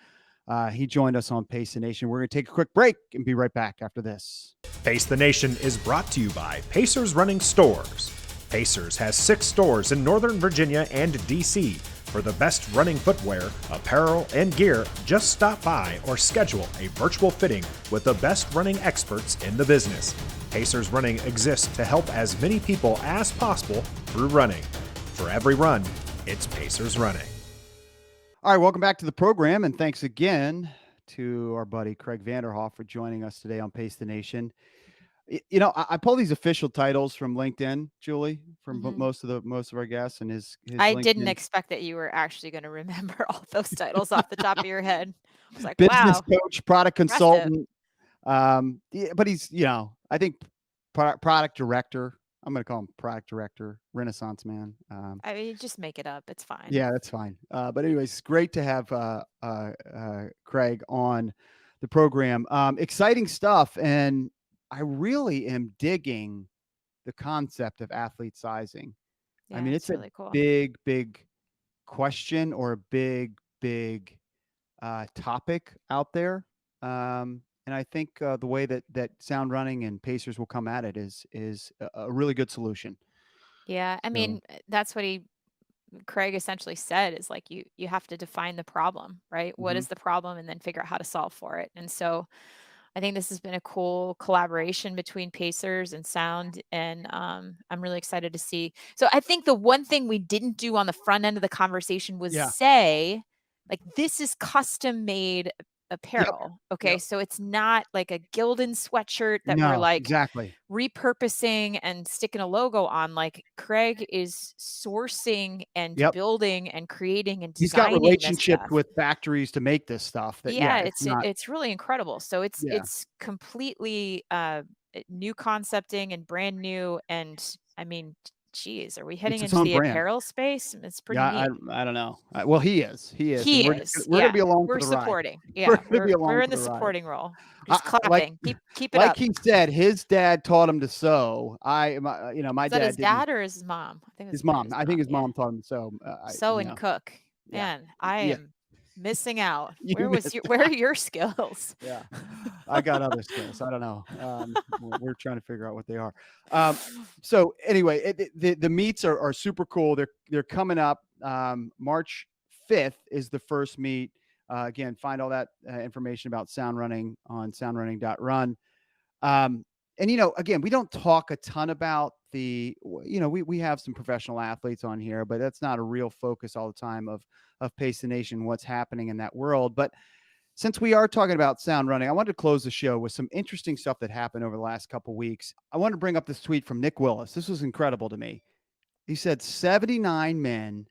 He joined us on Pace the Nation. We're going to take a quick break and be right back after this. Pace the Nation is brought to you by Pacers Running Stores. Pacers has 6 stores in Northern Virginia and DC. For the best running footwear, apparel, and gear, just stop by or schedule a virtual fitting with the best running experts in the business. Pacers Running exists to help as many people as possible through running. For every run, it's Pacers Running. All right, welcome back to the program, and thanks again to our buddy Craig Vanderoef for joining us today on Pace the Nation. I pull these official titles from LinkedIn, Julie, from most of our guests, and his I LinkedIn. didn't expect that you were actually going to remember all those titles off the top of your head. I was like, business wow. coach, product consultant. But he's, I think product director. I'm going to call him product director, Renaissance man. I mean, just make it up. It's fine. Yeah, that's fine. But anyways, it's great to have Craig on the program. Exciting stuff. And I really am digging the concept of athlete sizing. Yeah, I mean, it's really a cool. big question or a big topic out there. And I think the way that Sound Running and Pacers will come at it is a really good solution. Yeah, I mean, that's what Craig essentially said, is like you have to define the problem, right? What is the problem, and then figure out how to solve for it. And so I think this has been a cool collaboration between Pacers and Sound, and I'm really excited to see. So I think the one thing we didn't do on the front end of the conversation was say, like, this is custom made apparel. Okay. So it's not like a Gildan sweatshirt that we're like repurposing and sticking a logo on. Like, Craig is sourcing and building and creating and designing. He's got relationships with factories to make this stuff. It's really incredible. So it's completely new concepting and brand new. And I mean, geez, are we heading its into own the brand. apparel space? It's pretty Yeah, neat. I don't know. Well, he is. And He we're is. we're gonna Yeah. be along for We're the ride. supporting. We're Yeah. gonna be We're along in for the the ride. supporting role. Just Like clapping. Keep it up. he said, his dad taught him to sew. My Is that dad his didn't. dad or his mom? I think His it's probably mom. I think his Yeah. mom taught him to sew. Sew and cook. Yeah. Man, I Yeah. am missing out. You missed Where are your skills? Yeah, I got other skills. I don't know. We're trying to figure out what they are. So anyway, the meets are super cool. They're coming up. March 5th is the first meet. Again, find all that information about Sound Running on soundrunning.run. And again, we don't talk a ton about we have some professional athletes on here, but that's not a real focus all the time of Pace the Nation, what's happening in that world. But since we are talking about Sound Running, I wanted to close the show with some interesting stuff that happened over the last couple of weeks. I wanted to bring up this tweet from Nick Willis. This was incredible to me. He said 79 men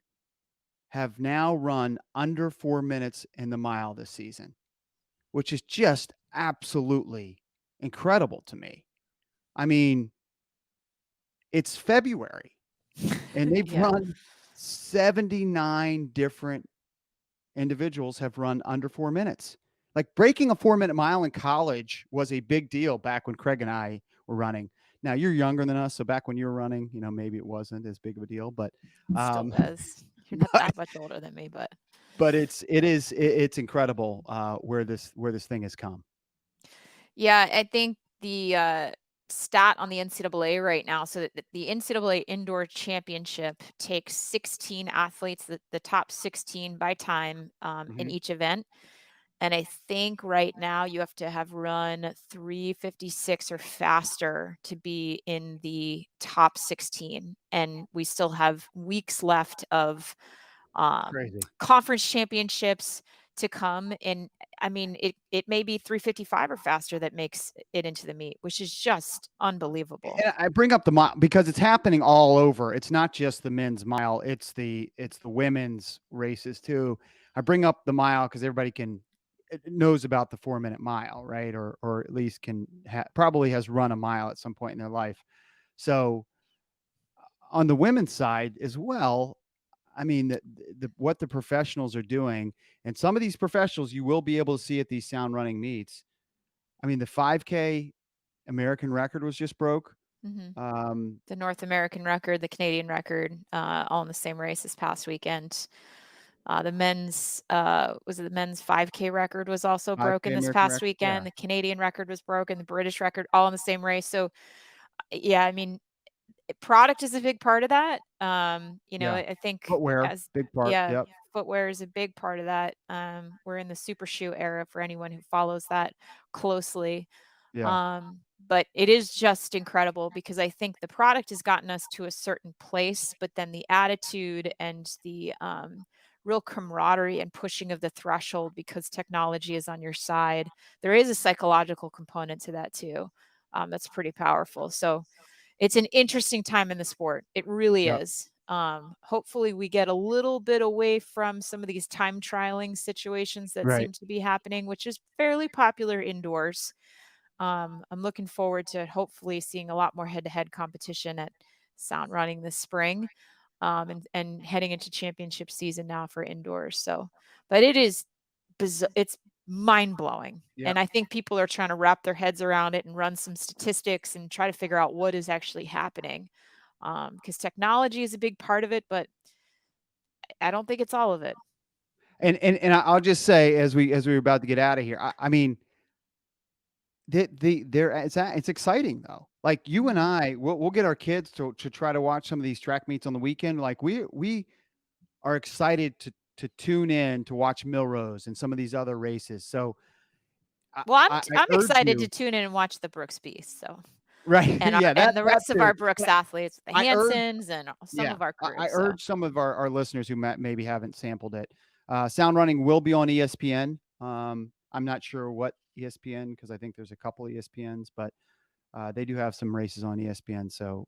have now run under 4 minutes in the mile this season, which is just absolutely incredible to me. I mean, it's February and they've Yeah. run 79 different individuals have run under 4 minutes. Like breaking a 4-minute mile in college was a big deal back when Craig and I were running. Now you're younger than us, so back when you were running, maybe it wasn't as big of a deal, but Still is. You're not that much older than me, but it's incredible where this thing has come. yeah, I think the stat on the NCAA right now, so that the NCAA Indoor Championship takes 16 athletes, the top 16 by time in each event. And I think right now you have to have run 3:56 or faster to be in the top 16. And we still have weeks left of Crazy. conference championships to come. And I mean, it may be 3:55 or faster that makes it into the meet, which is just unbelievable. And I bring up the mile because it's happening all over. It's not just the men's mile; it's the women's races too. I bring up the mile because everybody knows about the 4-minute mile, right? Or at least probably has run a mile at some point in their life. So on the women's side as well, I mean, what the professionals are doing, and some of these professionals you will be able to see at these Sound Running meets. I mean, the 5K American record was just broke. The North American record, the Canadian record, all in the same race this past weekend. The men's 5K record was also broken this past weekend. The Canadian record was broken, the British record, all in the same race. So yeah, I mean, product is a big part of that. I think footwear, big part. Yeah, yep. Footwear is a big part of that. We're in the super shoe era for anyone who follows that closely. Yeah. But it is just incredible because I think the product has gotten us to a certain place, but then the attitude and the real camaraderie and pushing of the threshold because technology is on your side. There is a psychological component to that too. That's pretty powerful. So it's an interesting time in the sport. It really is. Hopefully we get a little bit away from some of these time trialing situations that seem to be happening, which is fairly popular indoors. I'm looking forward to hopefully seeing a lot more head-to-head competition at Sound Running this spring, and heading into championship season now for indoors. So, but it is it's mind-blowing. And I think people are trying to wrap their heads around it and run some statistics and try to figure out what is actually happening. Because technology is a big part of it, but I don't think it's all of it. And I'll just say as we're about to get out of here, I mean, it's exciting though. Like you and I, we'll get our kids to try to watch some of these track meets on the weekend. Like we are excited to tune in to watch Milrose and some of these other races. So, well, I'm excited to tune in and watch the Brooks Beast. So, right, and and the rest of our Brooks athletes, the Hansons, and some of our crews. I urge some of our listeners who maybe haven't sampled it. Sound Running will be on ESPN. I'm not sure what ESPN because I think there's a couple ESPNs, but they do have some races on ESPN. So,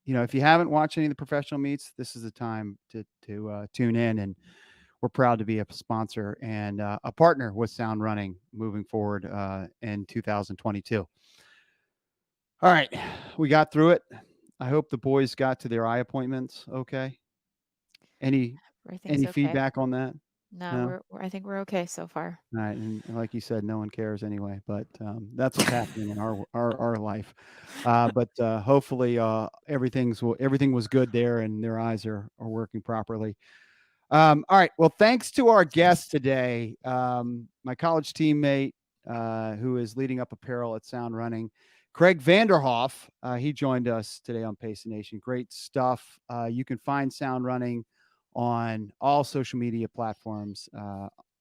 if you haven't watched any of the professional meets, this is the time to tune in. And we're proud to be a sponsor and a partner with Sound Running moving forward in 2022. All right, we got through it. I hope the boys got to their eye appointments. Okay. Any Everything's okay. feedback on that? No, I think we're okay so far. All right, and like you said, no one cares anyway. But that's what's happening in our life. But hopefully, everything was good there, and their eyes are working properly. All right. Well, thanks to our guest today, my college teammate who is leading up apparel at Sound Running, Craig Vanderoef. He joined us today on Pace the Nation. Great stuff. You can find Sound Running on all social media platforms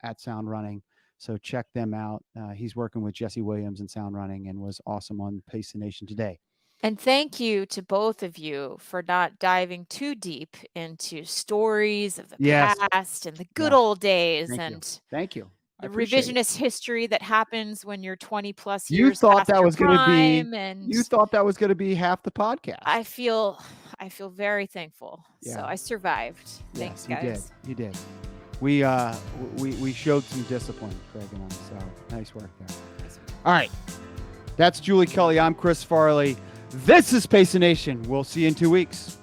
at Sound Running. So check them out. He's working with Jesse Williams and Sound Running and was awesome on Pace the Nation today. And thank you to both of you for not diving too deep into stories of the past and the good old days Thank you. The revisionist history that happens when you're 20 plus you years. Thought that was going to be. And you thought that was going to be half the podcast. I feel very thankful. Yeah. So I survived. Thanks, guys. You did. We showed some discipline, Craig and I. So nice work there. All right, that's Julie Culley. I'm Chris Farley. This is Pace the Nation. We'll see you in 2 weeks.